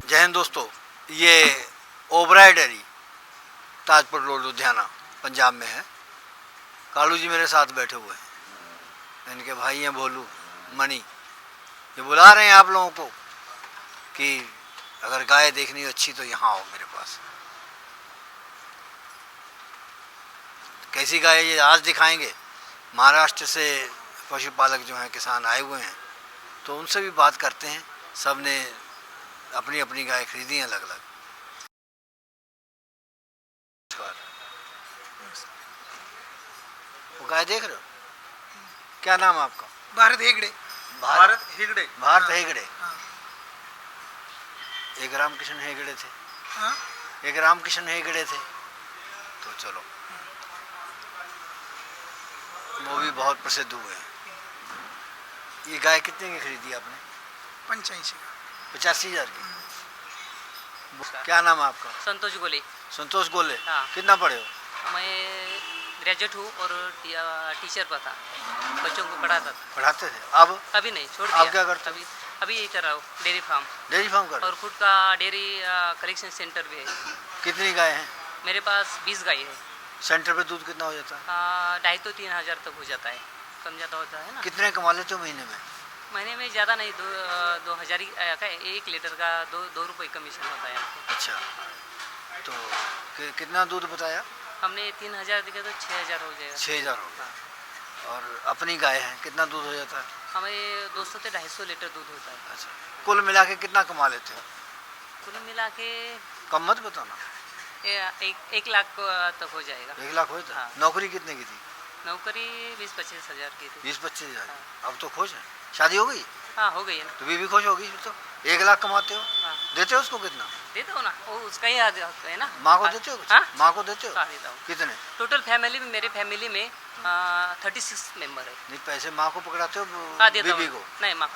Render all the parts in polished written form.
जय हिंद दोस्तों, ये ओबराय डेयरी ताजपुर रोड लुधियाना पंजाब में है। कालू जी मेरे साथ बैठे हुए हैं, इनके भाई हैं भोलू मनी। ये बुला रहे हैं आप लोगों को कि अगर गाय देखनी हो अच्छी तो यहाँ आओ मेरे पास। कैसी गाय ये आज दिखाएंगे। महाराष्ट्र से पशुपालक जो हैं किसान आए हुए हैं, तो उनसे भी बात करते हैं। सब ने अपनी अपनी गाय खरीदी हैं अलग अलग। वो गाय देख रहे हो? क्या नाम है आपका? भारत हेगड़े। भारत हेगड़े। भारत हेगड़े। हाँ। एक रामकिशन हेगड़े थे। हाँ? एक रामकिशन हेगड़े थे। तो चलो, वो भी बहुत प्रसिद्ध हुए हैं। ये गाय कितने की खरीदी आपने? 85,000 की। क्या नाम है आपका? संतोष गोले। संतोष गोले। हाँ। कितना पढ़े हो? मैं ग्रेजुएट हूँ और टीचर पर था, बच्चों को पढ़ाता था। पढ़ाते थे? अब अभी नहीं, छोड़ दिया। आप क्या करते हो? अभी यही कर रहा हूँ, डेयरी फार्म। डेयरी फार्म कर? और खुद का डेयरी कलेक्शन सेंटर भी है। कितनी गाय हैं? मेरे पास 20 गाय है। सेंटर पे दूध कितना हो जाता है? 2,500 तो 3,000 तक हो जाता है, कम ज़्यादा होता है ना। कितने कमा लेते हो महीने में? महीने में ज़्यादा नहीं, 2,000 ही 1 लीटर का 2 रुपये कमीशन होता है हमको। अच्छा, तो कितना दूध बताया? हमने 3,000 दिया तो 6,000 हो जाएगा। 6,000 होगा। और अपनी गाय है, कितना दूध हो जाता है? हमें 200 से 250 लीटर दूध होता है। अच्छा, कुल मिला के कितना कमा लेते हो? कुल मिला के कम मत बताना। 1 लाख तक हो जाएगा। 1 लाख हो जाता? हाँ। नौकरी कितने की थी? नौकरी 20-25 हज़ार की थी। 20-25 हज़ार। हाँ। अब तो खुश है? शादी हो गई? हाँ, हो गई है ना। तो बीवी खुश होगी फिर तो। 1 लाख कमाते हो? हाँ। देते हो उसको कितना? देता हूँ ना, वो उसका ही हक है ना। माँ को देते हो कुछ? हाँ? माँ को देते हो? हाँ, देता हूँ। कितने? टोटल फैमिली में, मेरे फैमिली में 36 मेंबर है। नहीं, पैसे माँ को पकड़ाते हो हाँ, देता बीवी हूँ। को? नहीं, माँ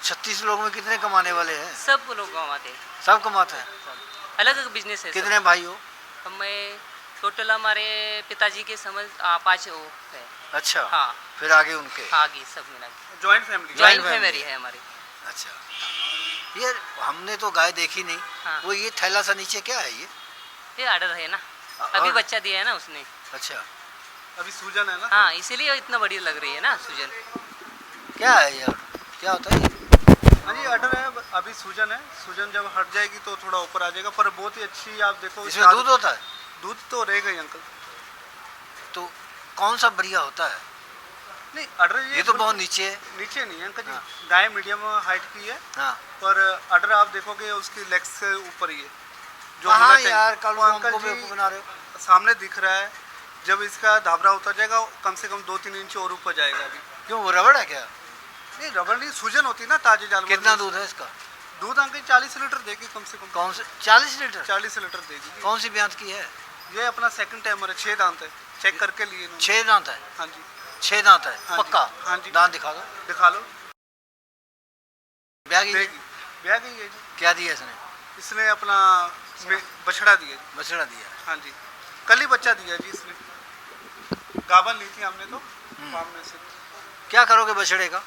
36 लोग में कितने कमाने वाले हैं? सब लोग कमाते हैं। सब कमाते हैं? अलग अलग बिजनेस है। कितने भाई हो? मैं टोटल हमारे पिताजी के समझ 5 वो है। अच्छा। हाँ। फिर आगे उनके? आगे सब मिला के जॉइंट फैमिली। जॉइंट फैमिली है हमारी। अच्छा, ये हमने तो गाय देखी नहीं। हाँ। वो ये थैला सा नीचे क्या है ये ऑर्डर है ना, अभी बच्चा दिया है ना उसने। अच्छा, अभी सूजन है ना। हाँ, इसीलिए इतना बड़ी लग रही है ना सूजन। क्या है ये? क्या होता है ये? हाँ जी, अडर है, अभी सूजन है। सूजन जब हट जाएगी तो थोड़ा ऊपर आ जाएगा, पर बहुत ही अच्छी। आप देखो इसमें दूध होता है? दूध तो रहेगा ही अंकल। तो कौन सा बढ़िया होता है? नहीं, अडर ये तो बहुत नीचे है। नीचे नहीं है अंकल जी। हाँ। गाय मीडियम हाइट की है। हाँ। पर अडर आप देखोगे उसकी लेग्स से ऊपर ही है। हाँ होना चाहिए। यार, कल वो अंकल हमको जी बेवकूफ बना रहे हो। सामने दिख रहा है, जब इसका धाबरा उतर जाएगा कम से कम 2-3 इंच और ऊपर जाएगा। अभी क्यों, वो रबड़ है क्या? नहीं, रबड़ नहीं, सूजन होती है ना ताजे जानवर। कितना दूध है इसका? दूध अंकल 40 लीटर देगी कम से कम। कौन से 40 लीटर? 40 लीटर देगी। कौन सी ब्यांत की है? ये अपना सेकंड टाइमर है, 6 दांत है, चेक करके लिए इन्होंने। 6 दांत है? हाँ जी। 6 दांत है? हाँ जी। पक्का? हाँ जी। दांत दिखा दो। दिखा लो। ब्याह की? देगी, ब्याह गई है जी। क्या दिया इसने? इसने अपना बछड़ा दिया जी। बछड़ा दिया? हाँ जी, कल ही बच्चा दिया जी इसने। गाभन ली थी हमने तो फार्म में से। क्या करोगे बछड़े का?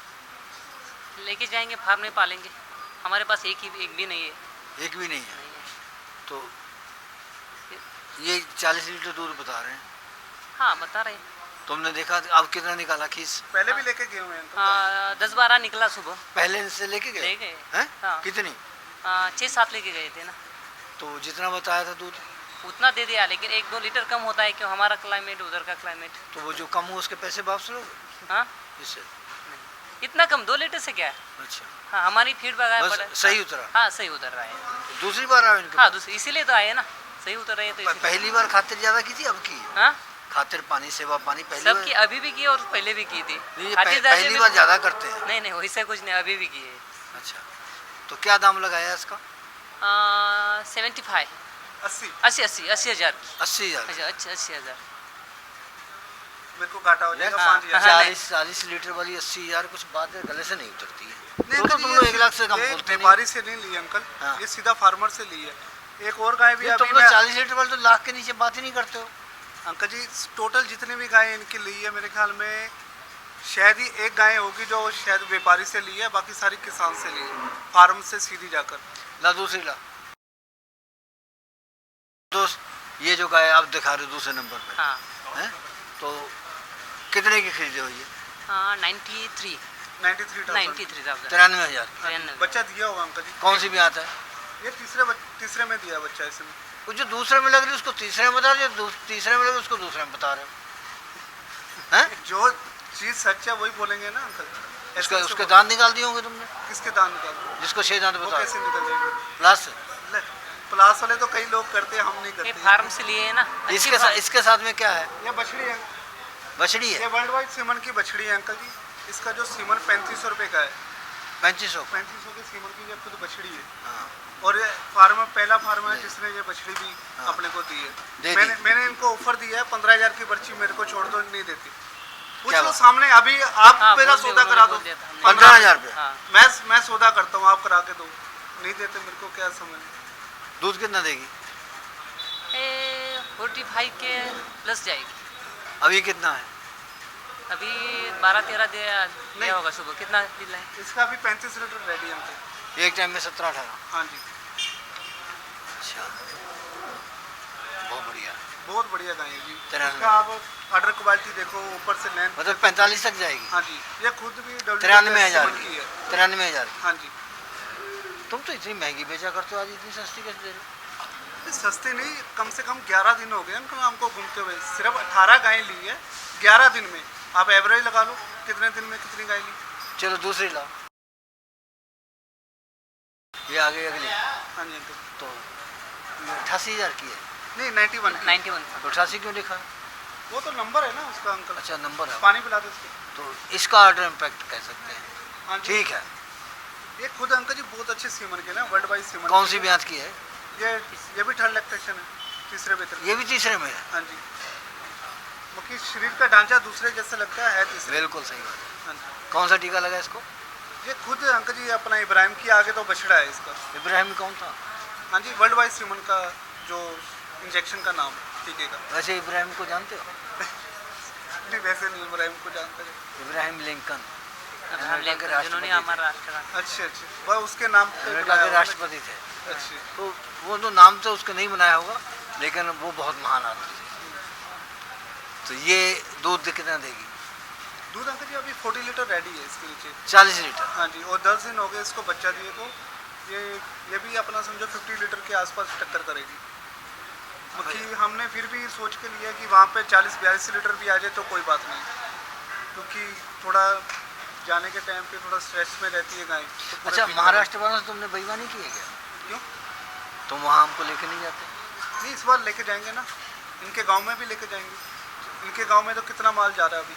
लेके जाएंगे, फार्म में पालेंगे। हमारे पास एक भी नहीं है। एक भी नहीं है? तो ये 40 लीटर दूध बता रहे हैं। हाँ, बता रहे हैं। तुमने देखा अब कितना निकाला खीस? पहले भी लेके गए हुए हैं तो। 10-12 निकला सुबह। पहले से लेके गए? ले गए। हैं? हाँ। कितनी? 6-7 लेके गए थे ना। तो जितना बताया था दूध उतना दे दिया, लेकिन 1-2 लीटर कम होता है, क्यों हमारा क्लाइमेट उधर का क्लाइमेट। तो वो जो कम हो उसके पैसे वापस लोगे? हाँ, इससे इतना कम 2 लीटर से क्या है। अच्छा, हाँ, हमारी फीडबैक है। बस सही उतरा? हाँ, सही उतर रहा है। दूसरी बार आए इनके? हाँ, इसीलिए तो आए ना, सही उतर रहे हैं तो इसीलिए। पहली बार खातिर ज्यादा की थी, अब की? हाँ, खातिर पानी, सेवा पानी पहली सब बार? की अभी भी की और पहले भी की थी। नहीं, खातिरदारी पहली में- बार ज्यादा करते हैं। नहीं नहीं, वैसे कुछ नहीं, अभी भी की है। अच्छा, तो क्या दाम लगाया इसका? 75 80 80 हज़ार। 80,000? अच्छा, 80 हज़ार। मेरे को घाटा हो जाएगा। हाँ, 5,000। हाँ। 40 लीटर वाली 80,000 कुछ बात है, गले से नहीं उतरती है। नहीं तो अंकल, तुम लोग 1 लाख से कम ये बोलते नहीं। व्यापारी से नहीं ली अंकल। हाँ। ये सीधा फार्मर से ली है। एक और गाय भी ये अभी तुम लोग 40 लीटर वाले तो लाख के नीचे बात ही नहीं करते हो। अंकल जी टोटल जितनी भी गाय इनकी ली है, मेरे ख्याल में शायद ही एक गाय होगी जो शायद व्यापारी से ली है, बाकी सारी किसान से ली है, फार्म से सीधी जाकर। ला दूसरी ला। दोस्त ये जो गाय आप दिखा रहे हो दूसरे नंबर पे हाँ हैं, तो कितने की खरीदे हो ये? हाँ 93 93,000 93,000 93,000। बच्चा दिया होगा अंकल जी। कौन सी भी आता है? ये तीसरे में दिया बच्चा इसमें। वो जो दूसरे में लग रही है उसको तीसरे में बता रहे हो, जो तीसरे में लग रही है उसको दूसरे में बता रहे हो हैं? जो चीज सच है वही बोलेंगे ना अंकल। उसके ऐसे उसके बोल- दांत निकाल दिए होंगे तुमने, किसके दांत निकाल दो? जिसको 6 दांत वो बता कैसे निकल जाएंगे? प्लस ले, प्लास वाले तो कई लोग करते हैं, हम नहीं ये करते। फार्म से लिए है ना इसके साथ में क्या है? ये बछड़ी है, बछड़ी ये है। वर्ल्ड वाइड सीमन की बछड़ी है अंकल जी। इसका जो सीमन 3500 रुपये का है, 3500। 3500 के सीमन की ये खुद बछड़ी है। हाँ और ये फार्मर पहला फार्मर है जिसने ये बछड़ी भी हाँ। अपने को दी दे है। दी। मैंने इनको ऑफर दिया है 15,000 की पर्ची मेरे को छोड़ दो, नहीं देती। पूछ क्या लो बात? सामने, अभी आप हाँ, मेरा बोल दिया, सौदा उन्होंने करा दो। बोल दिया था हमने। 15,000 रुपये। हाँ मैं सौदा करता हूँ, आप करा के दो। नहीं देते मेरे को क्या समझ। दूध कितना देगी? 45 के प्लस जाएगी। अभी कितना है? अभी 12-13 दिया होगा सुबह। कितना दिला है? इसका अभी 35 लीटर रेडी है अंकल। एक टाइम में 17-18। हाँ जी, अच्छा, बहुत बढ़िया। बहुत बढ़िया गाय है जी। 93। इसका आप ऑर्डर क्वालिटी देखो, ऊपर से लेंथ। मतलब 45 तक जाएगी। हाँ जी, ये खुद भी 93,000 की है। 93,000। हाँ जी, तुम तो इतनी महंगी बेचा करते हो, आज इतनी सस्ती कैसे दे रहे हो? ये सस्ते नहीं, कम से कम 11 दिन हो गए अंकल हमको घूमते हुए। सिर्फ 18 गाय ली है 11 दिन में। आप एवरेज लगा लो कितने दिन में कितनी गाय ली। चलो दूसरी लाओ। ये आ गई अगली। हाँ जी अंकल। तो 88,000 की है। नहीं 91 की। 91 तो 88 क्यों लिखा है? वो तो नंबर है ना उसका अंकल। अच्छा नंबर है। पानी पिला दो उसको। तो इसका ऑर्डर इम्पैक्ट कह सकते हैं। हाँ जी, ठीक है। ये खुद अंकल जी बहुत अच्छे सीमन के ना, वर्ल्ड वाइड सीमन। कौन सी ब्याज की है? ये भी थर्ड लैक्टेशन है, तीसरे वेतन। ये भी तीसरे में है। हाँ जी, क्योंकि शरीर का ढांचा दूसरे जैसे लगता है तीसरे। बिल्कुल सही बात है। हाँ जी, कौन सा टीका लगा इसको? ये खुद अंकल जी अपना इब्राहिम की आगे तो बछड़ा है इसका। इब्राहिम कौन था? हाँ जी, वर्ल्ड वाइड सीमन का जो इंजेक्शन का नाम टीके का। वैसे इब्राहिम को जानते हो? नहीं वैसे नहीं इब्राहिम को जानते हैं। इब्राहिम लिंकन, अब्राहम लिंकन, राष्ट्रपति जिन्होंने थे। हमारा राष्ट्र का अच्छे अच्छे, वह उसके नाम पे अमेरिका बुलाया के उन्होंने। राष्ट्रपति थे। अच्छे। तो वो तो नाम तो उसका नहीं बनाया होगा, लेकिन वो बहुत महान आदमी थे। तो ये दूध कितना देगी? दूध अंकल जी अभी 40 लीटर रेडी है इसके नीचे। 40 लीटर। हाँ जी, और 10 दिन हो गए इसको बच्चा दिए को। ये भी अपना समझो 50 लीटर के आसपास टक्कर करेगी। बाकी हमने फिर भी सोच के लिया कि वहाँ पे 40-42 लीटर भी आ जाए तो कोई बात नहीं, क्योंकि थोड़ा जाने के टाइम पे थोड़ा स्ट्रेस में रहती है गाय। तो पूरे अच्छा, फील्ड महाराष्ट्र वालों से तुमने बेईमानी की है क्या? में- क्यों तुम वहाँ हमको लेके नहीं जाते? नहीं, इस बार लेके जाएंगे ना, इनके गांव में भी लेके जाएंगे। इनके गांव में तो कितना माल जा रहा है अभी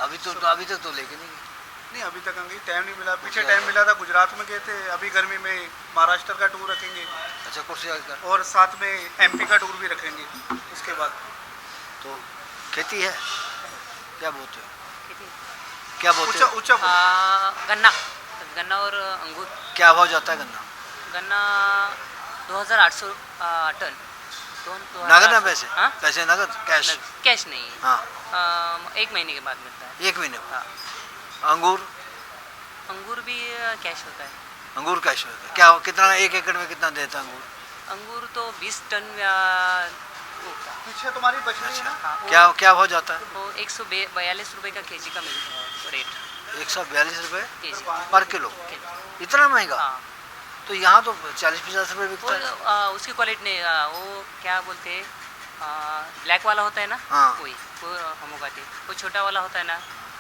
अभी तक तो लेके नहीं गए। नहीं, अभी तक अंकल टाइम नहीं मिला। पीछे टाइम मिला था, गुजरात में गए थे। अभी गर्मी में महाराष्ट्र का टूर रखेंगे अच्छा, कुर्सी आकर। और साथ में एमपी का टूर भी रखेंगे उसके बाद। तो खेती है? क्या बोलते हो? कितनी? क्या बोलते ऊंचा हो? ऊंचा बोलो। गन्ना और अंगूर। क्या भाव जाता है गन्ना? गन्ना 2,800 टन। नगद ना पैसे? हाँ? पैसे नगद? कैश? कैश नहीं। हाँ, 1 महीने के बाद मिलता है। 1 महीने हाँ, बाद। अंगूर? अंगूर भी कैश होता है। अंगूर कैश होता है? क्या कितना, 1 एकड़ में कितना देता है अंगूर? अंगूर तो 20 टन उगता है। पीछे तुम्हारी बछड़ी है ना। हाँ, क्या भाव जाता है? वो 142 रुपये का केजी का मिलता है रेट। 142 रुपये केजी पर किलो? इतना महंगा? हाँ, तो यहाँ तो 40-50 रुपये वो बिकता है। उसकी क्वालिटी नहीं, वो क्या बोलते हैं, ब्लैक वाला होता है ना, हाँ। वही वो हम उगाते हैं। वो छोटा वाला होता है ना,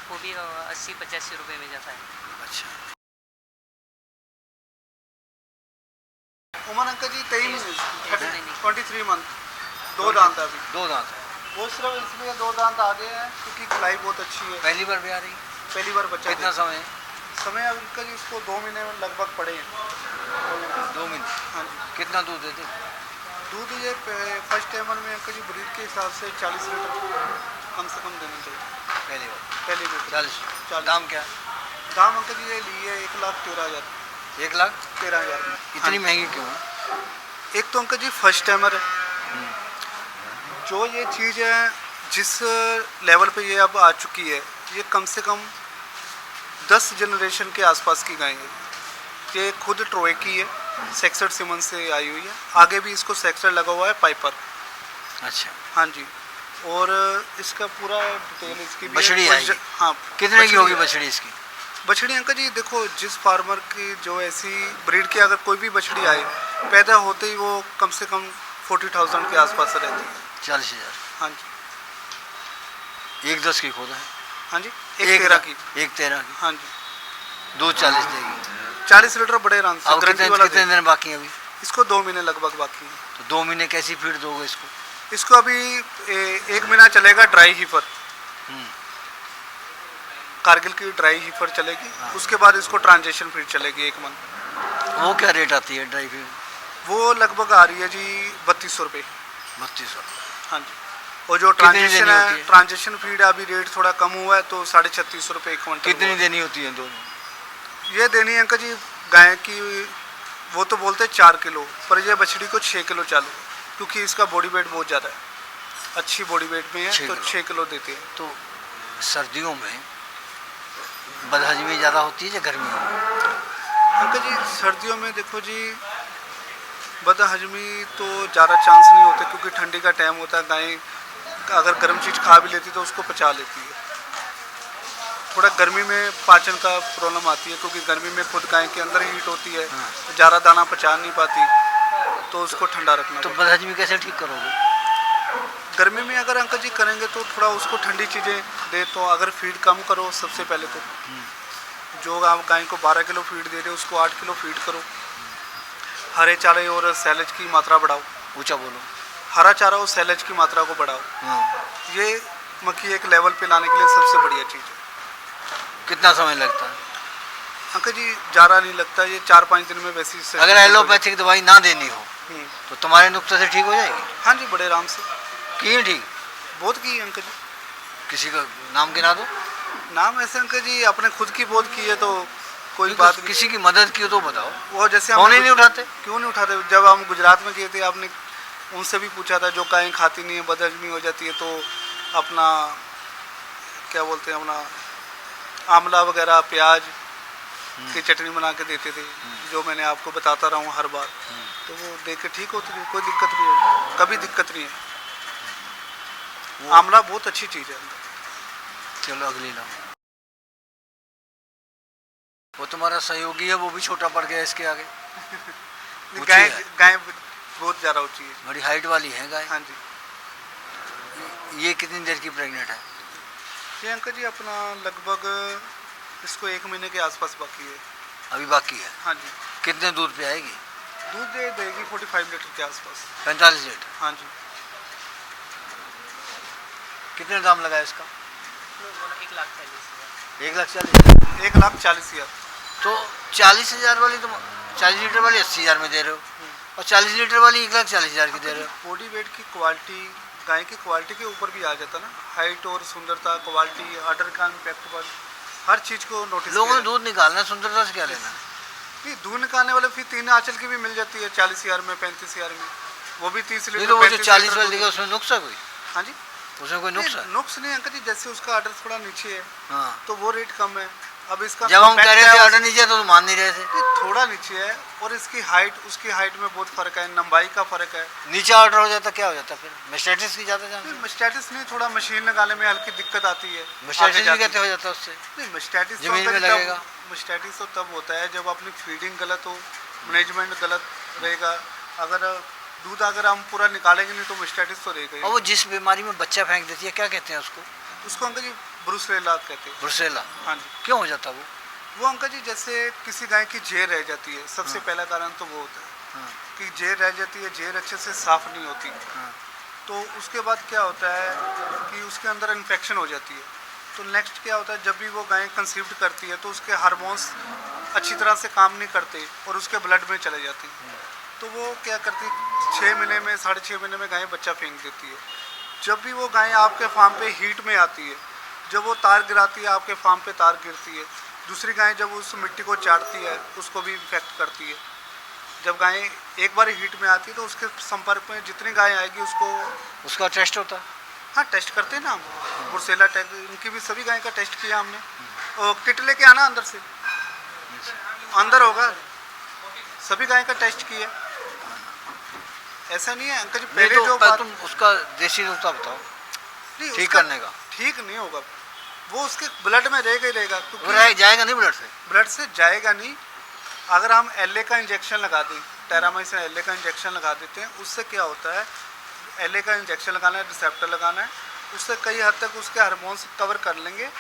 वो भी 80-85 रुपये में जाता है। अच्छा, उमर अंकल जी 23 नहीं। 23 मंथ, 2 दांत है अभी। 2 दांत है। वो सिर्फ इसलिए 2 दांत आगे हैं क्योंकि खिलाई बहुत अच्छी है। पहली बार भी आ रही? पहली बार बच्चा कितना दिया। समय है? समय अंकल जी इसको 2 महीने में लगभग पड़े हैं। 2 महीने। हाँ जी, कितना दूध देते? दूध ये फर्स्ट टाइमर में अंकल जी ब्रीड के हिसाब से 40 लीटर कम से कम देना चाहिए पहली बार पहली बार। 40। दाम क्या है? दाम अंकल जी ये लिए 1,13,000। 1,13,000। में। इतनी महंगी क्यों है? एक तो अंकल जी फर्स्ट टाइमर है। जो ये चीज़ है जिस लेवल पे ये अब आ चुकी है, ये कम से कम 10 जनरेशन के आसपास की गाय है। ये खुद ट्रोए की है सेक्सर सीमेंट से आई हुई है। आगे भी इसको सेक्सर लगा हुआ है पाइपर। अच्छा, हाँ जी। और इसका पूरा डिटेल इसकी भी बछड़ी है। आएगी? हाँ, कितने की होगी है। बछड़ी इसकी? बछड़ी अंकल जी देखो, जिस फार्मर की जो ऐसी ब्रीड की अगर कोई भी बछड़ी आए, पैदा होते ही वो कम से कम 40,000 के आसपास रहती है। 40,000? हाँ जी। 1,10 की खोदा है? हाँ जी, 1,13 की। 1,13 की? हाँ जी। दूध 40 देगी? 40 लीटर बड़े आराम से अब गारंटी वाला कितने देगी। दिन बाकी हैं अभी? इसको 2 महीने लगभग बाकी है। तो 2 महीने कैसी फीड दोगे इसको? इसको अभी 1 महीना चलेगा ड्राई हीफर। हम्म, कारगिल की ड्राई हीफर चलेगी। उसके बाद इसको ट्रांजेक्शन फीड चलेगी 1 मंथ। वो क्या रेट आती है ड्राई फीड? वो लगभग आ रही है जी 3200 रुपये। 3200? हाँ जी। और जो कितनी ट्रांजेक्शन देनी होती है, है? ट्रांजेक्शन फीड अभी रेट थोड़ा कम हुआ है तो 3650 रुपये 1 क्विंटल। कितनी देनी होती है दोनों? ये देनी है अंकल जी गाय की, वो तो बोलते हैं 4 किलो, पर ये बछड़ी को 6 किलो चालू, क्योंकि इसका बॉडी वेट बहुत ज़्यादा है, अच्छी बॉडी वेट में है 6 तो किलो। 6 किलो देते हैं। तो सर्दियों में बदहजमी ज़्यादा होती है या गर्मियों में? अंकल जी सर्दियों में देखो जी बदहजमी तो ज़्यादा चांस नहीं होते, क्योंकि ठंडी का टाइम होता है। गाय अगर गर्म चीज़ खा भी लेती तो उसको पचा लेती है। थोड़ा गर्मी में पाचन का प्रॉब्लम आती है, क्योंकि गर्मी में खुद गाय के अंदर हीट होती है, हाँ। ज़्यादा दाना पचा नहीं पाती, तो उसको ठंडा रखना तो पड़ता है। बदहजमी कैसे ठीक करोगे? गर्मी में अगर अंकल जी करेंगे तो थोड़ा उसको ठंडी चीज़ें दे, तो अगर फीड कम करो सबसे पहले तो। जो आप गाय को 12 किलो फीड दे रहे हो उसको 8 किलो फीड करो। हरे चारे और सैलेज की मात्रा बढ़ाओ। ऊंचा बोलो। हरा चारा और सैलेज की मात्रा को बढ़ाओ। हाँ। ये मक्खी एक लेवल पे लाने के लिए सबसे बढ़िया चीज़ है। कितना समय लगता है? अंकल जी ज़्यादा नहीं लगता, ये 4-5 दिन में वैसी से अगर एलोपैथिक दवाई ना देनी हो हम्म, तो तुम्हारे नुक्से से ठीक हो जाएगी? हाँ जी, बड़े आराम से। की है ठीक? बहुत की अंकल जी। किसी का नाम गिना दो। नाम ऐसे अंकल जी अपने खुद की बहुत की है तो कोई नहीं, बात नहीं। किसी की मदद की हो तो बताओ। वो जैसे फोन ही नहीं उठाते? क्यों नहीं उठाते? जब हम गुजरात में गए थे आपने उनसे भी पूछा था, जो गायें खाती नहीं है बदहजमी हो जाती है तो अपना क्या बोलते हैं, अपना आंवला वगैरह प्याज की चटनी बना के देते थे, जो मैंने आपको बताता रहा हूँ हर बार, तो वो दे के ठीक होती थी, कोई दिक्कत नहीं है, कभी दिक्कत नहीं है। आंवला बहुत अच्छी चीज़ है। चलो अगली लो। वो तुम्हारा सहयोगी है, वो भी छोटा पड़ गया इसके आगे। ऊंची गाय है। गाय बहुत ज़्यादा ऊँची है। बड़ी हाइट वाली है गाय। हाँ जी। ये कितनी देर की प्रेग्नेंट है? ये अंकल जी अपना लगभग इसको 1 महीने के आसपास बाकी है। अभी बाकी है? हाँ जी। कितने दूध पे आएगी? दूध दे देगी 45 लीटर के आसपास। 45 लीटर? हाँ जी। कितने दाम लगा इसका? 1,40,000। 1,40,000? 1,40,000। तो 40,000 वाली तुम 40 लीटर वाली 80,000 में दे रहे हो, और 40 लीटर वाली 1,40,000 की दे रहे हो। बॉडी वेट की क्वालिटी गाय की क्वालिटी के ऊपर भी आ जाता ना, हाइट और सुंदरता, क्वालिटी, ऑर्डर का इम्पैक्ट पर हर चीज़ को नोटिस लोगों ने दूध निकालना, सुंदरता से क्या लेना? नहीं, दूध निकालने वाले फिर 3 आंचल की भी मिल जाती है 40,000 में, 35,000 में, वो भी 30 नहीं लीटर। तो वो जो 35 40 लीटर वाली दूध। देगा उसमें नुक्स है कोई? हाँ जी। उसमें कोई नुक्स है? नुक्स नहीं अंकल जी, जैसे उसका ऑर्डर थोड़ा नीचे है हाँ। तो वो रेट कम है। अब इसका जब हम कह compact रहे है थे और- ऑर्डर नीचे तो मान नहीं रहे थे। ये थोड़ा नीचे है, और इसकी हाइट उसकी हाइट में बहुत फर्क है, लंबाई का फर्क है। नीचे ऑर्डर हो जाता क्या हो जाता फिर? मेस्टाइटिस की ज़्यादा चांस? मस्टैटिस नहीं, थोड़ा मशीन लगाने में हल्की दिक्कत आती है। मेस्टाइटिस आगे भी जाके। कहते हो जाता उससे? नहीं, मस्टैटिस जमीन में लगेगा? मस्टैटिस तो तब होता है जब अपनी फीडिंग गलत हो, मैनेजमेंट गलत रहेगा। अगर दूध अगर हम पूरा निकालेंगे नहीं तो मस्टैटिस तो रहेगा ही। और वो जिस बीमारी में बच्चा फेंक देती है क्या कहते हैं उसको? उसको अंकल जी ब्रुसेला कहते हैं। ब्रुसेला? हाँ जी। क्यों हो जाता वो अंकल जी जैसे किसी गाय की जेर रह जाती है, सबसे पहला कारण तो वो होता है हाँ। कि जेर रह जाती है, जेर अच्छे से साफ नहीं होती, हाँ। तो उसके बाद क्या होता है कि उसके अंदर इन्फेक्शन हो जाती है। तो नेक्स्ट क्या होता है, जब भी वो गाय कंसीव्ड करती है तो उसके हार्मोन्स अच्छी तरह से काम नहीं करते और उसके ब्लड में चले जाते हैं। तो वो क्या करती है, 6 महीने में 6.5 महीने में गाय बच्चा फेंक देती है। जब भी वो गाय आपके फार्म पे हीट में आती है, जब वो तार गिराती है, आपके फार्म पे तार गिरती है, दूसरी गाय जब उस मिट्टी को चाटती है उसको भी इन्फेक्ट करती है। जब गाय एक बार हीट में आती है तो उसके संपर्क में जितनी गाय आएगी उसका टेस्ट होता है? हाँ, टेस्ट करते हैं ना हम, ब्रुसेला टेस्ट, इनकी भी सभी गाय का टेस्ट किया हमने। और किट लेके आना अंदर से, अंदर होगा। सभी गाय का टेस्ट किया। ऐसा नहीं है अंकल जी, नहीं पहले तो जो पर बात तुम उसका देसी नुक्ता बताओ नहीं, ठीक उसका करने का। ठीक नहीं होगा, वो उसके ब्लड में रहेगा ही रहेगा, वो क्योंकि जाएगा नहीं ब्लड से। ब्लड से जाएगा नहीं। अगर हम एलए का इंजेक्शन लगा दें, टेरामाइसिन एलए का इंजेक्शन लगा देते हैं, उससे क्या होता है, एलए का इंजेक्शन लगाना है, रिसेप्टर लगाना है, उससे कई हद तक उसके हार्मोन्स कवर कर लेंगे,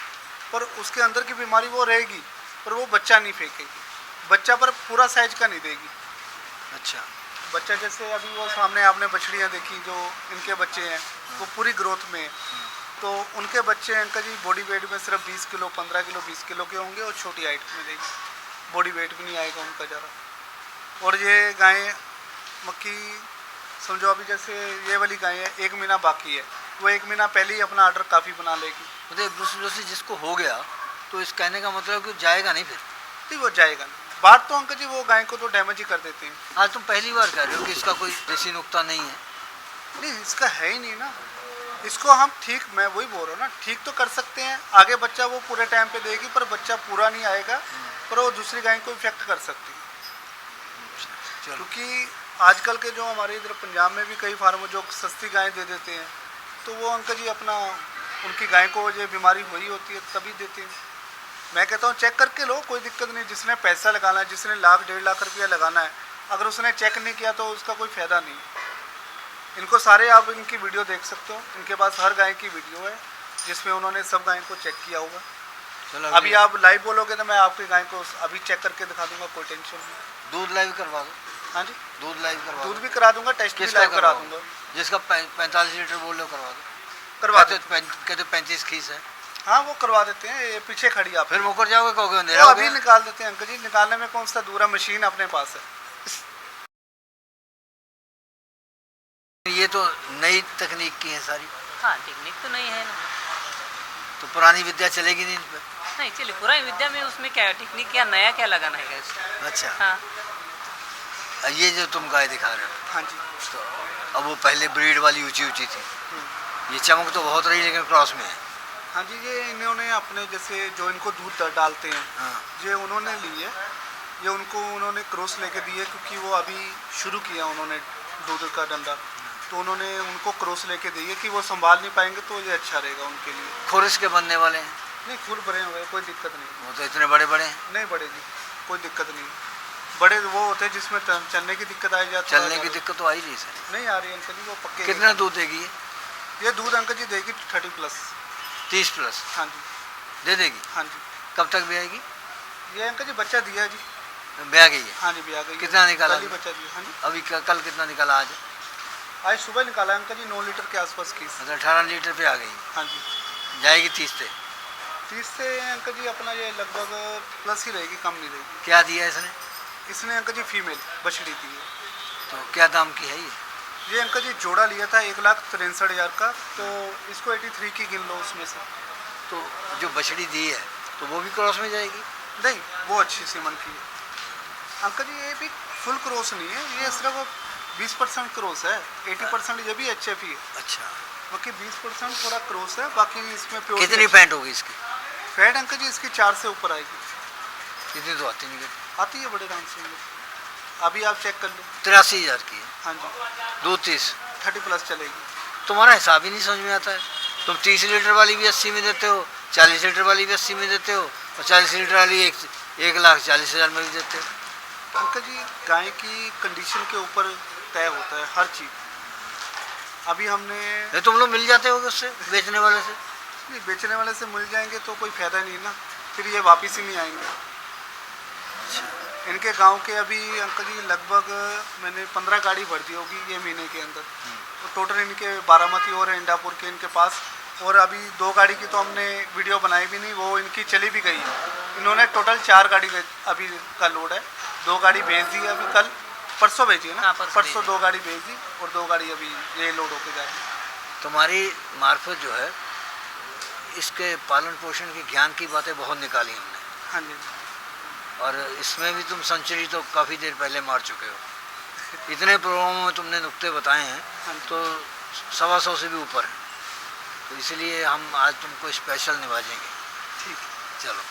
पर उसके अंदर की बीमारी वो रहेगी, पर वो बच्चा नहीं फेंकेगी, बच्चा पर पूरा साइज का नहीं देगी। अच्छा। बच्चा जैसे अभी वो सामने आपने बछड़ियाँ देखी जो इनके बच्चे हैं, वो पूरी ग्रोथ में हैं, तो उनके बच्चे अंकल जी बॉडी वेट में सिर्फ 20 किलो 15 किलो 20 किलो के होंगे और छोटी हाइट में रहेगी, बॉडी वेट भी नहीं आएगा उनका ज़रा। और ये गायें मक्खी समझो अभी जैसे ये वाली गाय है, 1 महीना बाकी है, वो 1 महीना पहले ही अपना ऑर्डर काफ़ी बना लेगी। मतलब ब्रुसेलोसिस जिसको हो गया तो इस कहने का मतलब कि जाएगा नहीं फिर। नहीं वो जाएगा नहीं, बात तो अंकल जी वो गाय को तो डैमेज ही कर देते हैं। आज तुम पहली बार कह रहे हो कि इसका कोई देसी नुक्ता नहीं है। नहीं इसका है ही नहीं ना, इसको हम ठीक, मैं वही बोल रहा हूँ ना, ठीक तो कर सकते हैं, आगे बच्चा वो पूरे टाइम पे देगी, पर बच्चा पूरा नहीं आएगा, पर वो दूसरी गाय को इफेक्ट कर सकती है। चलो। क्योंकि आजकल के जो हमारे इधर पंजाब में भी कई फार्म जो सस्ती गायें दे देते हैं, तो वो अंकल जी अपना उनकी गाय को ये बीमारी हुई होती है तभी देते हैं। मैं कहता हूँ चेक करके लो, कोई दिक्कत नहीं, जिसने पैसा लगाना है, जिसने 1 1.5 लाख रुपया लगाना है, अगर उसने चेक नहीं किया तो उसका कोई फ़ायदा नहीं। इनको सारे आप इनकी वीडियो देख सकते हो, इनके पास हर गाय की वीडियो है जिसमें उन्होंने सब गाय को चेक किया होगा। चलो अभी आप लाइव बोलोगे तो मैं आपकी गाय को अभी चेक करके दिखा दूंगा, कोई टेंशन नहीं। दूध लाइव करवा दो। हाँ जी, दूध लाइव करवा दूध दो। भी करा दूंगा, टेस्ट भी किसका लाइव करा करवाओ? दूंगा। जिसका 45 लीटर बोल रहे हो करवा दो। करवा कहते दो, कहते 35 खीस है। हाँ वो करवा देते हैं, ये पीछे खड़ी आप फिर मुकर जाओगे कहोगे वो अंधेरा हो अभी गया। निकाल देते हैं अंकल जी, निकालने में कौन सा दूर है, मशीन अपने पास है। ये तो नई तकनीक की है सारी, हाँ टेक्निक तो नहीं है ना। तो पुरानी विद्या चलेगी नहीं इन पे। नहीं चलिए, पुरानी विद्या में उसमें क्या टेक्निक, क्या नया क्या लगाना है इसमें। अच्छा। हाँ ये जो तुम गाय दिखा रहे हो, हाँ जी, तो अब वो पहले ब्रीड वाली ऊंची ऊंची थी, ये चमक तो बहुत रही लेकिन क्रॉस में है। हाँ जी, ये इन्होंने अपने जैसे जो इनको दूध डालते हैं, हाँ। ये उन्होंने ली है, ये उनको उन्होंने क्रॉस लेके दी है, क्योंकि वो अभी शुरू किया उन्होंने दूध का धंधा, तो उन्होंने उनको क्रॉस लेके दी है कि वो संभाल नहीं पाएंगे तो ये अच्छा रहेगा उनके लिए। खुरिस के बनने वाले हैं, नहीं फुल भरे हुए, कोई दिक्कत नहीं। वो तो इतने बड़े बड़े हैं। नहीं बड़े जी, कोई दिक्कत नहीं। बड़े वो होते हैं जिसमें चलने की दिक्कत आ जाती है। चलने की दिक्कत तो आई रही सर। नहीं आ रही अंकल जी, वो पक्के। कितना दूध देगी ये दूध अंकल जी देगी 30+। 30+? हाँ जी, दे देगी। हाँ जी, कब तक ब्याएगी? ये अंकल जी बच्चा दिया है जी। ब्याह गई है। हाँ जी, ब्याह गई है। कितना निकाला कल ही अभी? बच्चा दिया। हाँ जी, अभी कल कितना निकाला? आज सुबह निकाला अंकल जी, 9 लीटर के आसपास की। मतलब 18 लीटर पे आ गई। हाँ जी, जाएगी 30 पे। 30 से अंकल जी अपना ये लगभग प्लस ही रहेगी, कम नहीं रहेगी। क्या दिया इसने? इसने अंकल जी फीमेल बछड़ी दी है। तो क्या दाम की है ये? ये अंकल जी जोड़ा लिया था 1,63,000 का, तो इसको 83 की गिन लो उसमें से। तो जो बछड़ी दी है तो वो भी क्रॉस में जाएगी? नहीं वो अच्छी सीमन की है अंकल जी, ये भी फुल क्रॉस नहीं है, ये सिर्फ 20% क्रॉस है, 80% ये भी HF ही है। अच्छा। बाकी 20% थोड़ा क्रॉस है, बाकी इसमें प्योर। कितनी पैंट होगी इसकी? फैट अंकल जी इसकी 4 से ऊपर आएगी। कितनी तो आती नहीं? आती है बड़े आराम से, अभी आप चेक कर लो। 83,000 की है। हाँ जी, दूध 30। 30+ चलेगी। तुम्हारा हिसाब ही नहीं समझ में आता है। तुम 30 लीटर वाली भी 80 में देते हो, 40 लीटर वाली भी 80 में देते हो, और 40 लीटर वाली 1,40,000 में भी देते हो। अंकल जी गाय की कंडीशन के ऊपर तय होता है हर चीज़। अभी हमने नहीं तुम लोग मिल जाते हो उससे, बेचने वाले से? नहीं, बेचने वाले से मिल जाएंगे तो कोई फ़ायदा नहीं ना, फिर ये वापस ही नहीं आएंगे। इनके गांव के अभी अंकल जी लगभग मैंने 15 गाड़ी भर दी होगी ये महीने के अंदर, तो टोटल इनके बारामती और इंडापुर के इनके पास, और अभी 2 गाड़ी की तो हमने वीडियो बनाई भी नहीं, वो इनकी चली भी गई। इन्होंने टोटल 4 गाड़ी अभी का लोड है, 2 गाड़ी भेज दी है अभी, कल परसों भेजी है ना। हाँ, परसों 2 गाड़ी भेज दी और 2 गाड़ी अभी ये लोड होके जा रही है। तुम्हारी मार्फत जो है इसके पालन पोषण के ज्ञान की बातें बहुत निकाली हमने, हाँ जी, और इसमें भी तुम सेंचुरी तो काफ़ी देर पहले मार चुके हो। इतने प्रोग्रामों में तुमने नुक्ते बताए हैं तो 125 से भी ऊपर है, तो इसलिए हम आज तुमको स्पेशल निभाजेंगे। ठीक है। चलो।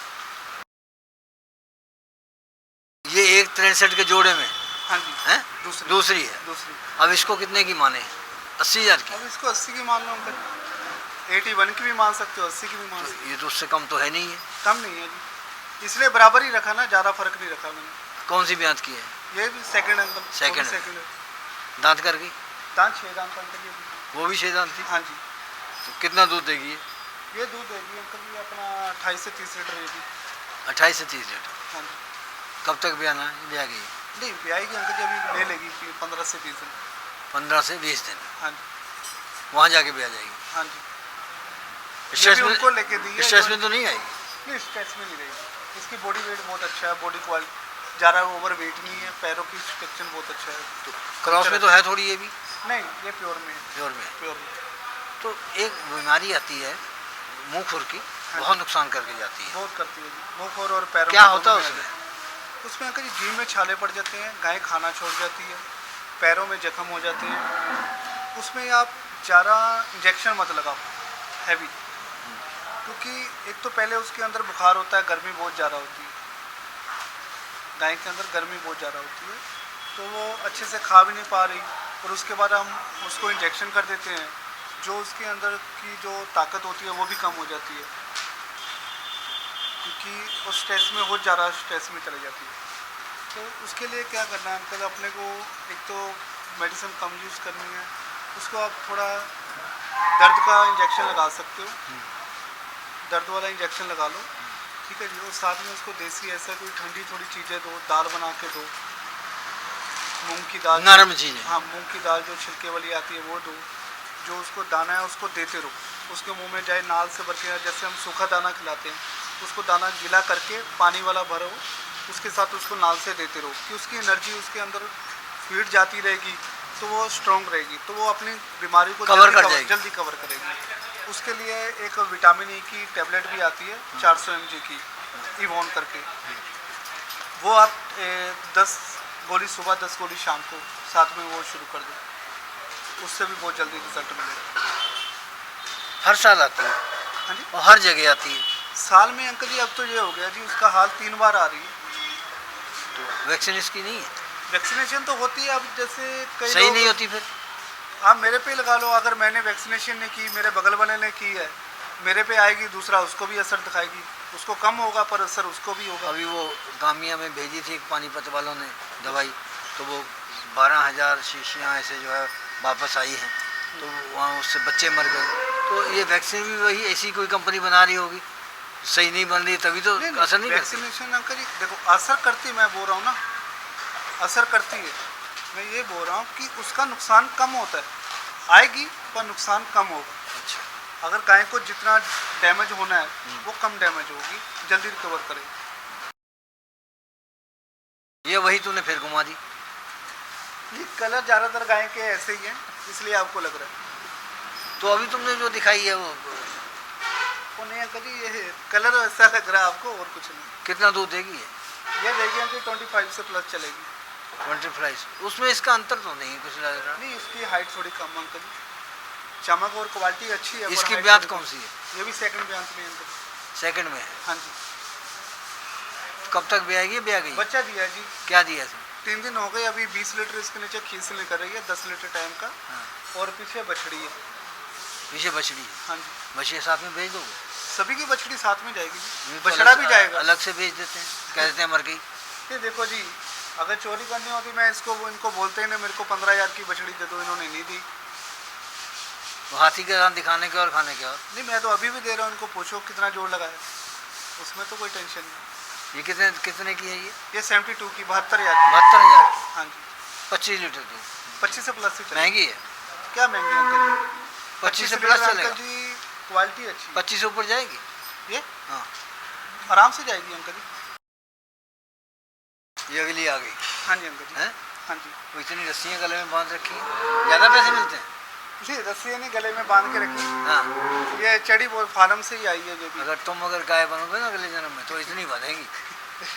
ये एक 63 के जोड़े में हाँ जी, है, दूसरी दूसरी है। दूसरी। अब इसको कितने की माने? 80,000 की। अब इसको 80 की मान लो अंकल, 81 की भी मान सकते हो, 80 की भी मान सकते हो। ये तो उससे कम तो है नहीं है। कम नहीं है जी, इसलिए बराबर ही रखा ना, ज़्यादा फर्क नहीं रखा मैंने। कौन सी ब्यात की है? ये भी सेकंड अंकल, सेकंड है। सेकंड है। दांत कर गई? दांत 6 दांत अंकल ये भी। वो भी 6 दांत थी। हाँ जी, तो कितना दूध देगी ये? ये दूध देगी अंकल ये अपना 28 से 30 लीटर ये भी। 28 से 30 लीटर। हाँ जी, कब तक ब्याना है? ब्याह गई नहीं ब्याई की अंकल जी अभी ले लेगी 15 से 20 दिन। 15 से 20 दिन। हाँ जी, वहाँ जाके ब्याह जाएगी। हाँ जी, ये स्ट्रेस भी में, उनको लेके दी है। स्ट्रेस में तो नहीं आएगी? नहीं स्ट्रेस में नहीं रहेगी, इसकी बॉडी वेट बहुत अच्छा है, बॉडी क्वालिटी ज़्यादा ओवर वेट नहीं है, पैरों की स्ट्रक्चर बहुत अच्छा है। तो क्रॉस में तो है थोड़ी ये भी? नहीं ये प्योर में है, प्योर में है। प्योर में। तो एक बीमारी आती है मुंह खुर की, बहुत नुकसान करके जाती है। बहुत करती है जी, मुँह खोर और पैरों क्या में होता है दोनों में। उसमें अंकल जी जीभ में छाले पड़ जाते हैं, गाय खाना छोड़ जाती है, पैरों में जख्म हो जाते हैं। उसमें आप ज़्यादा इंजेक्शन मत लगाओ हैवी, क्योंकि एक तो पहले उसके अंदर बुखार होता है, गर्मी बहुत ज़्यादा होती है, गाय के अंदर गर्मी बहुत ज़्यादा होती है, तो वो अच्छे से खा भी नहीं पा रही, और उसके बाद हम उसको इंजेक्शन कर देते हैं, जो उसके अंदर की जो ताकत होती है वो भी कम हो जाती है, क्योंकि उस स्ट्रेस में बहुत ज़्यादा स्ट्रेस में चली जाती है। तो उसके लिए क्या करना है अंकल, अपने को एक तो मेडिसिन कम यूज़ करनी है, उसको आप थोड़ा दर्द का इंजेक्शन लगा सकते हो, दर्द वाला इंजेक्शन लगा लो, ठीक है जी, और साथ में उसको देसी ऐसा कोई ठंडी थोड़ी चीज़ें दो, दाल बना के दो, मूंग की दाल, नरम चीज़ें। हाँ मूंग की दाल जो छिलके वाली आती है वो दो, जो उसको दाना है उसको देते रहो, उसके मुंह में जाए नाल से भर के, जैसे हम सूखा दाना खिलाते हैं, उसको दाना गीला करके पानी वाला भरो, उसके साथ उसको नाल से देते रहो, कि उसकी एनर्जी उसके अंदर फीड जाती रहेगी, तो वो स्ट्रॉन्ग रहेगी, तो वो अपनी बीमारी को जल्दी कवर करेगी। उसके लिए एक विटामिन ई की टैबलेट भी आती है 400 mg की, इवॉन करके, वो आप 10 गोली सुबह 10 गोली शाम को साथ में वो शुरू कर दो, उससे भी बहुत जल्दी रिजल्ट मिलेगा। हर साल आती है? हाँ जी, और हर जगह आती है? साल में अंकल जी अब तो ये हो गया जी, उसका हाल 3 बार आ रही है। तो वैक्सीन इसकी नहीं है? वैक्सीनेशन तो होती है, अब जैसे कई सही लोग, नहीं होती फिर? आप मेरे पे लगा लो, अगर मैंने वैक्सीनेशन नहीं की, मेरे बगल वाले ने की है, मेरे पे आएगी, दूसरा उसको भी असर दिखाएगी, उसको कम होगा पर असर उसको भी होगा। अभी वो गामिया में भेजी थी पानीपत वालों ने दवाई, तो वो 12,000 शीशियाँ ऐसे जो है वापस आई हैं, तो वहाँ उससे बच्चे मर गए। तो ये वैक्सीन भी वही ऐसी कोई कंपनी बना रही होगी, सही नहीं बन रही तभी तो असर नहीं करती। वैक्सीनेशन अंकल जी देखो असर करती है, मैं बोल रहा हूँ ना असर करती है, मैं ये बोल रहा हूँ कि उसका नुकसान कम होता है, आएगी पर नुकसान कम होगा। अच्छा, अगर गाय को जितना डैमेज होना है वो कम डैमेज होगी, जल्दी रिकवर करेगी। ये वही तूने फिर घुमा दी। ये कलर ज़्यादातर गाय के ऐसे ही हैं, इसलिए आपको लग रहा है। तो अभी तुमने जो दिखाई है वो नहीं अंकल जी, ये कलर ऐसा लग रहा है आपको, और कुछ नहीं। कितना दूध देगी ये देखिए अंकल 25 से प्लस चलेगी। 25? उसमें इसका अंतर तो नहीं कुछ लग रहा? नहीं इसकी हाइट थोड़ी कम अंकल जी, चमक और क्वालिटी अच्छी है। इसकी ब्यात कौन सी है? ये भी सेकंड ब्यात में अंकल। सेकंड में है? हाँ जी। कब तक ब्याएगी? ब्याह गई? बच्चा दिया है जी, क्या दिया इसमें? 3 दिन हो गए, अभी 20 लीटर इसके नीचे खींच निकल रही है, 10 लीटर टाइम का। हाँ। और पीछे बछड़ी है। पीछे बछड़ी है? हाँ जी, बछड़ी साथ में भेज दोगे? सभी की बछड़ी साथ में जाएगी जी, इनको बछड़ा अलग- भी जाएगा। अलग से भेज देते हैं, कह देते हैं मर गई। ये देखो जी, अगर चोरी करनी होती मैं इनको बोलते ही ना, मेरे को 15,000 की बछड़ी दे दो, इन्होंने नहीं दी। वो हाथी के दांत दिखाने के और खाने के और? नहीं मैं तो अभी भी दे रहा हूँ, इनको पूछो कितना जोड़ लगाया, उसमें तो कोई टेंशन नहीं। ये कितने की है ये? ये 72 की 72,000 की। 72,000? हाँ जी, 25 लीटर दूध? 25 से प्लस ही चलेगी। महंगी है? क्या महंगी है अंकल जी? 25 से लीटर प्लस अंकल चलेगा? जी, क्वालिटी अच्छी है। 25 से ऊपर जाएगी? ये हाँ। आराम से जाएगी अंकल जी। ये अगली आ गई हाँ जी अंकल जी। है? हाँ जी, वो इतनी रस्सियाँ गले में बांध रखी हैं, ज़्यादा पैसे मिलते हैं? जी रस्सी ने गले में बांध के रखी। हाँ। ये चढ़ी बहुत फार्म से ही आई है जो भी। अगर गाय बनोगे ना अगले जन्म में तो इतनी बढ़ेगी।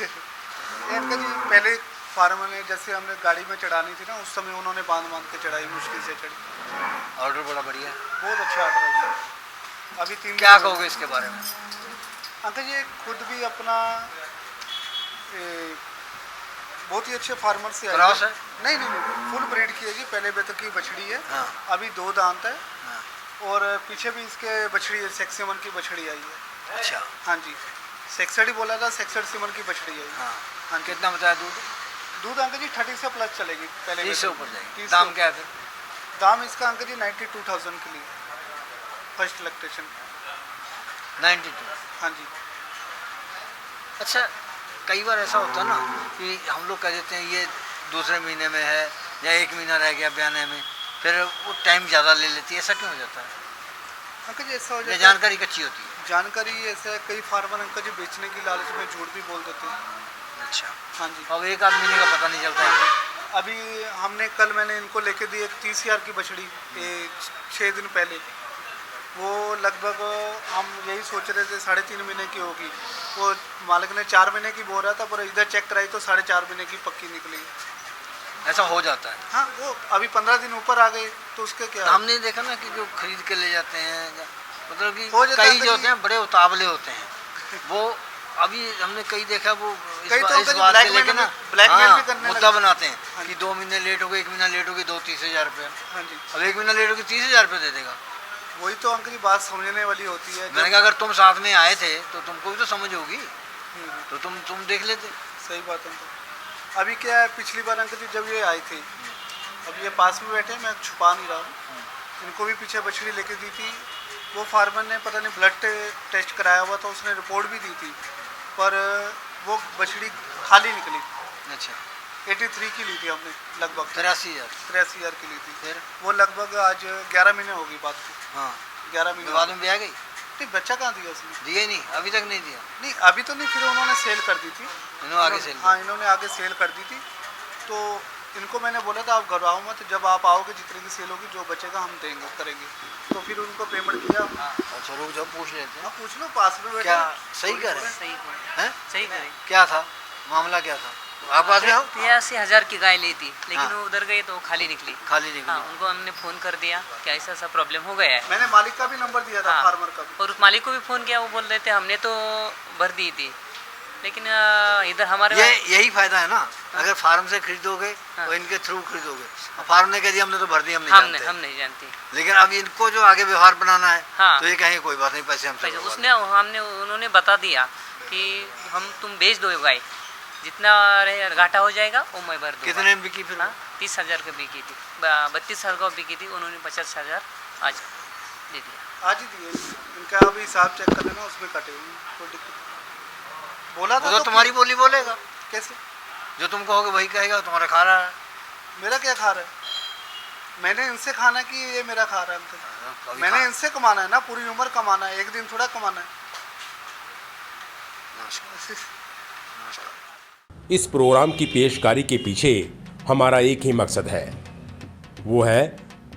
ये अंकल जी पहले फार्म ने, जैसे हमने गाड़ी में चढ़ानी थी ना, उस समय उन्होंने बांध के चढ़ाई, मुश्किल से चढ़ी। ऑर्डर बड़ा बढ़िया। बहुत अच्छा ऑर्डर है जी। अभी 3 क्या कहोगे इसके बारे में? अंकल जी खुद भी अपना बहुत ही अच्छे फार्मर से आई क्रॉस है? नहीं नहीं नहीं, फुल ब्रीड की है जी। पहले बेतक की बछड़ी है, हाँ। अभी 2 दांत है, हाँ। और पीछे भी इसके बछड़ी है, सेक्सिमन की बछड़ी आई है। अच्छा। हाँ जी, सेक्सड ही बोला था, सेक्सड सीमन की बछड़ी आई है। हाँ। हाँ जी। कितना बताया दूध? दूध अंकल जी 30 से प्लस चलेगी। पहले 30 से बेतक। ऊपर जाएगी। 30 दाम से- क्या है फिर? दाम इसका अंकल जी 92,000 के लिए, फर्स्ट लैक्टेशन। 92। हाँ जी। अच्छा, कई बार ऐसा होता है ना कि हम लोग कह देते हैं ये दूसरे महीने में है या 1 महीना रह गया ब्याने में, फिर वो टाइम ज़्यादा ले लेती है, ऐसा क्यों हो जाता है? अंकल जी ऐसा हो ये जाता है, जानकारी कच्ची होती है। जानकारी ऐसा है, कई फार्मर अंकल जी बेचने की लालच में झूठ भी बोल देते हैं। अच्छा। हाँ जी। अब 1 आध महीने का पता नहीं चलता है। अभी हमने कल मैंने इनको लेके दी एक 30,000 की बछड़ी, 6 दिन पहले। वो लगभग हम यही सोच रहे थे 3.5 महीने की होगी, वो मालिक ने 4 महीने की बोल रहा था, पर इधर चेक कराई तो 4.5 महीने की पक्की निकली। ऐसा हो जाता है। हाँ, वो अभी 15 दिन ऊपर आ गए तो उसके क्या। तो हमने देखा ना कि जो खरीद के ले जाते हैं, मतलब कि हो जाता है कई जो कभी- होते हैं बड़े उतावले होते हैं, वो अभी हमने कई देखा वो कई तो इस कभी बात को blackmail लेके ना भी- blackmail भी करने मुद्दा लगे। बनाते हैं हाँ कि जी। 2 महीने लेट हो गए, 1 महीना लेट हो गई, 2-30,000 रुपये। हाँ जी, अब 1 महीना लेट हो गई 30,000 रुपये दे देगा। वही तो अंकल जी बात समझने वाली होती है। मैंने कहा अगर तुम साथ में आए थे तो तुमको भी तो समझ होगी, हम्म, तो तुम देख लेते। सही बात है अंकल। अभी क्या है, पिछली बार अंकल जी जब ये आए थे, अब ये पास में बैठे, मैं छुपा नहीं रहा हूँ, इनको भी पीछे बछड़ी लेके दी थी। वो फार्मर ने पता नहीं ब्लड टेस्ट कराया हुआ था, उसने रिपोर्ट भी दी थी, पर वो बछड़ी खाली निकली। अच्छा। 83 की ली थी हमने, लगभग 83,000। 83,000 की ली थी। फिर? वो लगभग आज 11 महीने हो गई बात को। हाँ। 11 महीने बाद में ब्याह गई? नहीं, बच्चा कहाँ दिया उसने? दिए नहीं, अभी तक नहीं दिया। नहीं, अभी तो नहीं, फिर उन्होंने सेल कर दी थी। इन्होंने आगे सेल हाँ, इन्होंने आगे सेल कर दी थी। तो इनको मैंने बोला था आप घर आओ मत, जब आप आओगे जितने की सेल होगी जो बचेगा हम देंगे, करेंगे। तो फिर उनको पेमेंट किया। अच्छा, रुक जाओ, पूछ लेते हैं। हाँ, पूछ लो, पास में बैठे। क्या सही कह रहे हैं? सही करें, हैं? सही करें। क्या था मामला, क्या था? आप पास में आओ। 83,000 की गाय ली थी, लेकिन हाँ। वो उधर गए तो वो खाली निकली। खाली निकली। हाँ, उनको हमने फ़ोन कर दिया कि ऐसा ऐसा प्रॉब्लम हो गया है। मैंने मालिक का भी नंबर दिया था, हाँ। फार्मर का भी। और उस मालिक को भी फ़ोन किया, वो बोल रहे थे हमने तो भर दी थी, लेकिन इधर हमारे यही फायदा है ना, अगर फार्म से खरीदोगे हाँ। तो इनके थ्रू खरीदोगे। और फार्म ने कह दिया हमने तो भर दी, हम हम नहीं नहीं जानते। लेकिन अब इनको जो आगे व्यवहार बनाना है, हाँ। तो ये कहेंगे कोई बात नहीं, पैसे हमसे पैसे लगवा उसने उन्होंने बता दिया कि हम तुम बेच दो गाय, जितना घाटा हो जाएगा वो मैं भर दो। दूंगा। कितने में बिकी फिर? हाँ, 30,000 का बिकी थी, 32,000 का बिकी थी, उन्होंने 50,000 आज दे दिया। आज ही दिए। इनका अभी हिसाब चेक कर लेना, उसमें कटे हुए, कोई दिक्कत नहीं। बोला था वो तो तुम्हारी बोली बोलेगा, कैसे? जो तुम कहोगे वही कहेगा, तुम्हारा खा रहा है। मेरा क्या खा रहा है? मैंने इनसे खाना कि ये मेरा खा रहा है अंकल? कभी मैंने खा- इनसे कमाना है ना, पूरी उम्र कमाना है, एक दिन थोड़ा कमाना है। नमस्कार। नमस्कार। इस प्रोग्राम की पेशकारी के पीछे हमारा एक ही मकसद है, वो है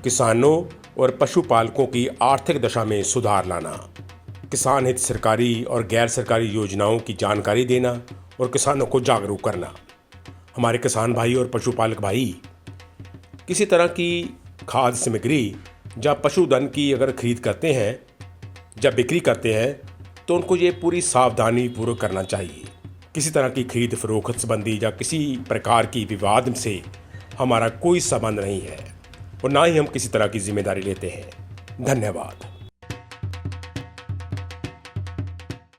किसानों और पशुपालकों की आर्थिक दशा में सुधार लाना, किसान हित सरकारी और गैर सरकारी योजनाओं की जानकारी देना और किसानों को जागरूक करना। हमारे किसान भाई और पशुपालक भाई किसी तरह की खाद्य सामग्री या पशुधन की अगर खरीद करते हैं, जब बिक्री करते हैं, तो उनको ये पूरी सावधानी पूर्वक करना चाहिए। किसी तरह की खरीद फरोख्त संबंधी या किसी प्रकार की विवाद से हमारा कोई संबंध नहीं है और ना ही हम किसी तरह की जिम्मेदारी लेते हैं। धन्यवाद।